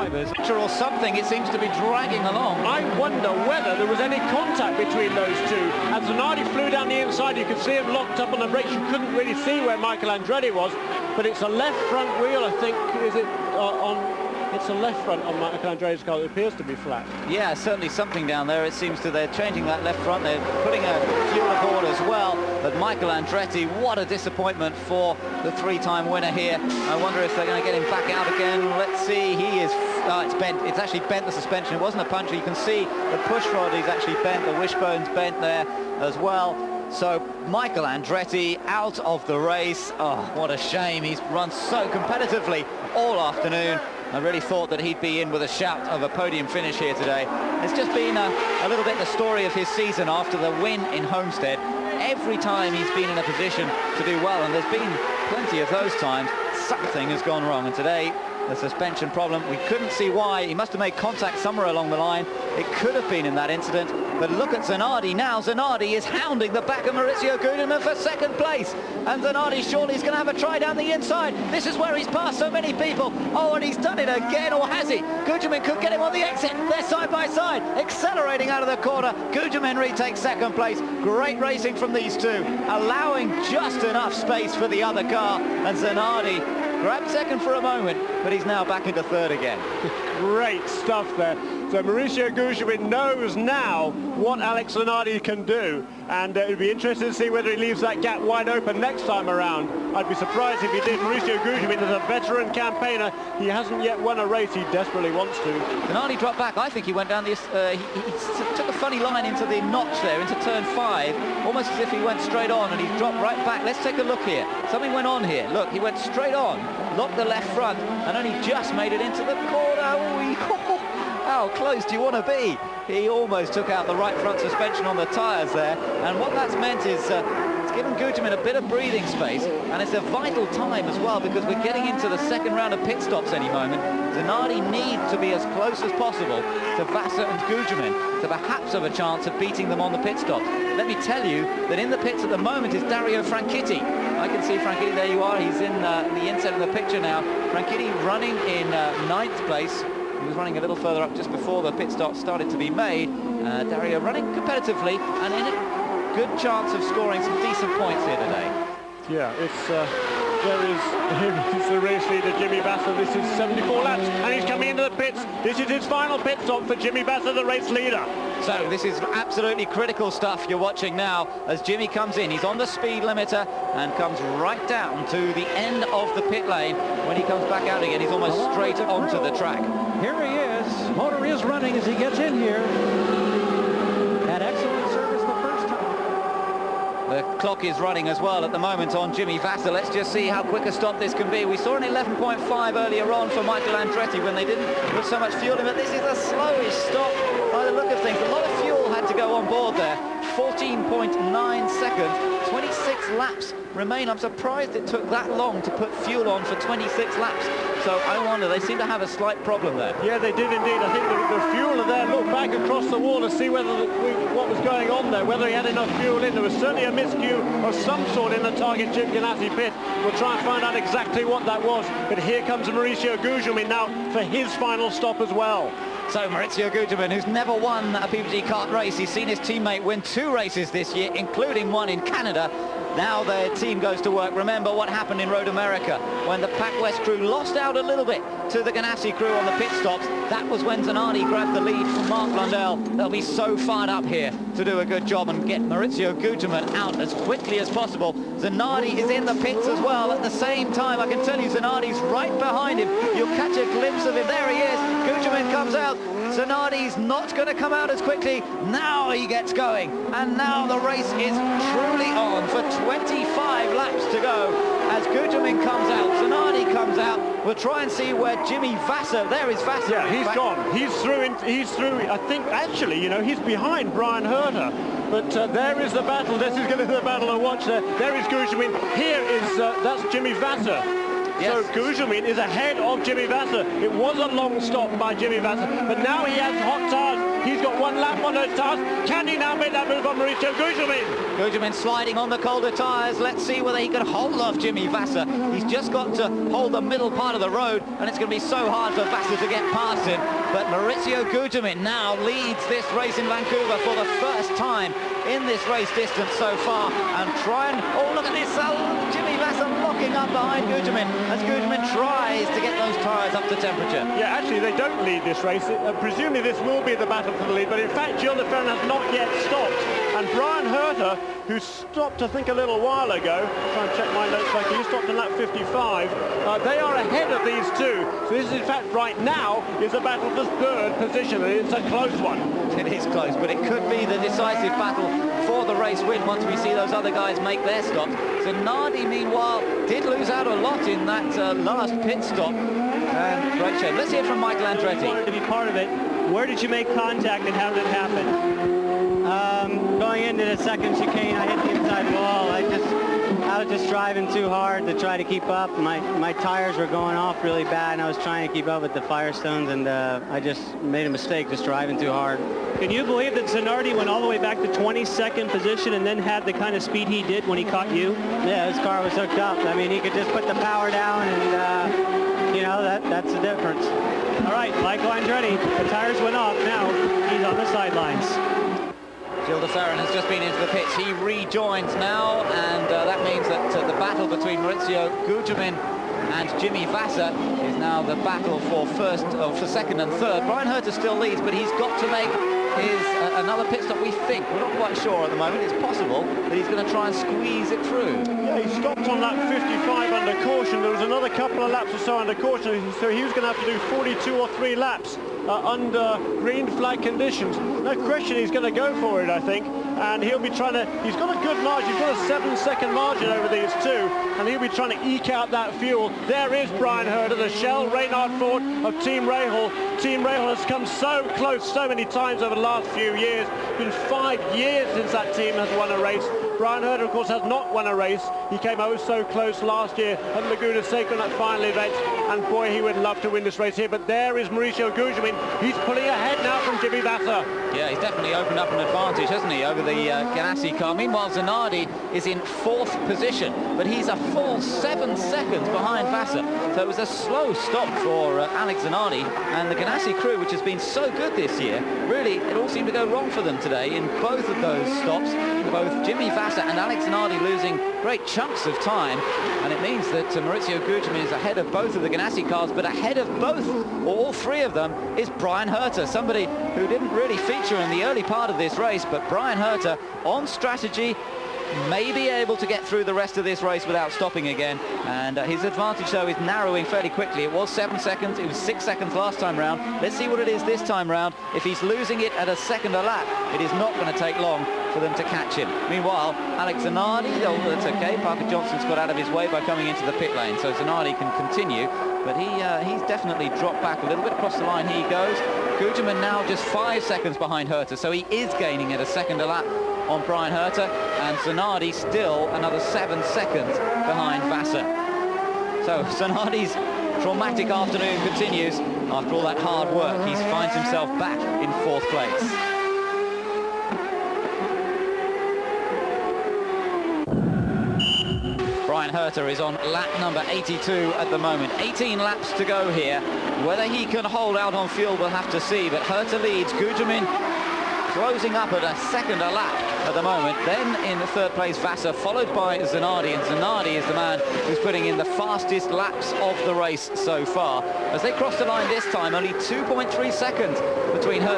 drivers. Or something, it seems to be dragging along. I wonder whether there was any contact between those two. As Zanardi flew down the inside, you could see him locked up on the brakes. You couldn't really see where Michael Andretti was, but it's a left front wheel, I think. Is it it's a left front on Michael Andretti's car. It appears to be flat. Yeah, certainly something down there. It seems to they're changing that left front. They're putting a fuel aboard as well. But Michael Andretti, what a disappointment for the three-time winner here. I wonder if they're going to get him back out again. Let's see. He is. It's bent. It's actually bent the suspension. It wasn't a puncture. You can see the push rod is actually bent. The wishbone's bent there as well. So Michael Andretti out of the race. Oh, what a shame. He's run so competitively all afternoon. I really thought that he'd be in with a shout of a podium finish here today. It's just been a little bit the story of his season after the win in Homestead. Every time he's been in a position to do well, and there's been plenty of those times, something has gone wrong. And today, the suspension problem, we couldn't see why. He must have made contact somewhere along the line. It could have been in that incident. But look at Zanardi now. Zanardi is hounding the back of Maurizio Gugelmin for second place. And Zanardi surely is going to have a try down the inside. This is where he's passed so many people. Oh, and he's done it again, or has he? Gugelmin could get him on the exit. They're side by side, accelerating out of the corner. Gugelmin retakes second place. Great racing from these two, allowing just enough space for the other car. And Zanardi grabbed second for a moment, but he's now back into third again. Great stuff there. So Maurizio Gugelmin knows now what Alex Zanardi can do, and it would be interesting to see whether he leaves that gap wide open next time around. I'd be surprised if he did. Maurizio Gugelmin is a veteran campaigner. He hasn't yet won a race. He desperately wants to. Zanardi dropped back. I think he went down this. He took a funny line into the notch there, into turn 5, almost as if he went straight on, and he dropped right back. Let's take a look here. Something went on here. Look, he went straight on, locked the left front, and only just made it into the corner. How close do you want to be? He almost took out the right front suspension on the tyres there, and what that's meant is it's given Gugelmin a bit of breathing space, and it's a vital time as well, because we're getting into the second round of pit stops any moment. Zanardi needs to be as close as possible to Vassar and Gugelmin to perhaps have a chance of beating them on the pit stop. Let me tell you that in the pits at the moment is Dario Franchitti. I can see Franchitti, there you are, he's in the inset of the picture now. Franchitti running in 9th place. He was running a little further up just before the pit stop started to be made. Dario running competitively and in a good chance of scoring some decent points here today. Yeah, here is the race leader, Jimmy Vassar. This is 74 laps, and he's coming into the pits. This is his final pit stop for Jimmy Vassar, the race leader. So this is absolutely critical stuff you're watching now as Jimmy comes in. He's on the speed limiter and comes right down to the end of the pit lane. When he comes back out again, he's almost straight onto the track. Here he is. Motor is running as he gets in here. Had excellent service the first time. The clock is running as well at the moment on Jimmy Vassar. Let's just see how quick a stop this can be. We saw an 11.5 earlier on for Michael Andretti when they didn't put so much fuel in, but this is a slowish stop by the look of things. A lot of fuel had to go on board there. 14.9 seconds, 26 laps remain. I'm surprised it took that long to put fuel on for 26 laps. So I wonder, they seem to have a slight problem there. Yeah, they did indeed. I think the fueler there looked back across the wall to see whether what was going on there, whether he had enough fuel in. There was certainly a miscue of some sort in the target Chip Ganassi pit. We'll try and find out exactly what that was. But here comes Maurizio Gugelmin now for his final stop as well. So Maurizio Gugelmin, who's never won a PPG kart race, he's seen his teammate win 2 races this year, including one in Canada. Now their team goes to work. Remember what happened in Road America when the Pac West crew lost out a little bit to the Ganassi crew on the pit stops. That was when Zanardi grabbed the lead from Mark Blundell. They'll be so fired up here to do a good job and get Maurizio Gugelmin out as quickly as possible. Zanardi is in the pits as well at the same time. I can tell you Zanardi's right behind him. You'll catch a glimpse of him. There he is. Gugelmin comes out. Zanardi's not going to come out as quickly. Now he gets going. And now the race is truly on for 25 laps to go. As Gugelmin comes out, Zanardi comes out. We'll try and see where Jimmy Vassar, there is Vassar. Yeah, he's gone. He's through, I think, actually, you know, he's behind Brian Herter. But there is the battle. This is going to be the battle to watch there. There is Gugelmin. Here is, that's Jimmy Vassar. Yes. So Gugelmin is ahead of Jimmy Vasser. It was a long stop by Jimmy Vasser, but now he has hot tires. He's got one lap on those tires. Can he now make that move on Mauricio Gugelmin? Gugelmin sliding on the colder tires. Let's see whether he can hold off Jimmy Vasser. He's just got to hold the middle part of the road, and it's going to be so hard for Vasser to get past him. But Mauricio Gugelmin now leads this race in Vancouver for the first time in this race distance so far, and oh, look at this, Jimmy Vasser locking up behind Gugelmin as Gugelmin tries to get those tires up to temperature. Yeah, actually they don't lead this race. Presumably this will be the battle for the lead, but in fact Gilles de Ferran has not yet stopped, and Brian Herter, who stopped I think a little while ago, try and check my notes back, he stopped in lap 55, they are ahead of these two. So this is in fact right now is a battle for third position, and it's a close one. It is close, but it could be the decisive battle for the race win once we see those other guys make their stops. Zanardi, meanwhile, did lose out a lot in that last pit stop. And great shame. Let's hear from Michael Andretti. Wanted to be part of it. Where did you make contact and how did it happen? Going into the second chicane, I hit the inside wall. I was just driving too hard to try to keep up. My tires were going off really bad, and I was trying to keep up with the Firestones, and I just made a mistake just driving too hard. Can you believe that Zanardi went all the way back to 22nd position and then had the kind of speed he did when he caught you? Yeah, his car was hooked up. I mean, he could just put the power down, and you know, that's the difference. All right, Michael Andretti, the tires went off. Now he's on the sidelines. Gilles de Ferran has just been into the pits. He rejoins now, and that means that the battle between Mauricio Gugelmin and Jimmy Vasser is now the battle for second and third. Brian Herter still leads, but he's got to make another pit stop, we think. We're not quite sure at the moment. It's possible that he's going to try and squeeze it through. Yeah, he stopped on lap 55 under caution. There was another couple of laps or so under caution, so he was going to have to do 42 or 3 laps under green flag conditions. No question he's going to go for it, I think, and he'll be trying to, he's got a good margin, he's got a 7-second margin over these two, and he'll be trying to eke out that fuel. There is Brian Herter, the Shell Reynard Ford of Team Rahal. Team Rahal has come so close so many times over the last few years. It's been 5 years since that team has won a race. Brian Herter, of course, has not won a race. He came oh so close last year at Laguna Seca in that final event, and boy, he would love to win this race here. But there is Mauricio Gugelmin. He's pulling ahead now from Jimmy Vasser. Yeah, he's definitely opened up an advantage, hasn't he, over the Ganassi car. Meanwhile, Zanardi is in 4th position, but he's a full 7 seconds behind Vasser. So it was a slow stop for Alex Zanardi, and the Ganassi crew, which has been so good this year, really, it all seemed to go wrong for them today in both of those stops. Both Jimmy Vasser and Alex Zanardi losing great chunks of time, and it means that Mauricio Gugelmin is ahead of both of the Ganassi cars, but ahead of both, or all three of them, is Brian Herter, somebody who didn't really feature in the early part of this race, but Brian Herter on strategy may be able to get through the rest of this race without stopping again, and his advantage though is narrowing fairly quickly. It was 7 seconds, it was 6 seconds last time round. Let's see what it is this time round. If he's losing it at a second a lap, it is not going to take long for them to catch him. Meanwhile, Alex Zanardi, oh, that's okay, Parker Johnson's got out of his way by coming into the pit lane, so Zanardi can continue, but he's definitely dropped back a little bit. Across the line he goes. Gugelmin now just 5 seconds behind Herter, so he is gaining at a second a lap on Brian Herter, and Zanardi still another 7 seconds behind Vasser. So Zanardi's traumatic afternoon continues. After all that hard work, he finds himself back in 4th place. Brian Herter is on lap number 82 at the moment. 18 laps to go here. Whether he can hold out on fuel, we'll have to see, but Herter leads. Gugelmin closing up at a second a lap at the moment. Then in the 3rd place, Vasser, followed by Zanardi, and Zanardi is the man who's putting in the fastest laps of the race so far. As they cross the line this time, only 2.3 seconds between Herter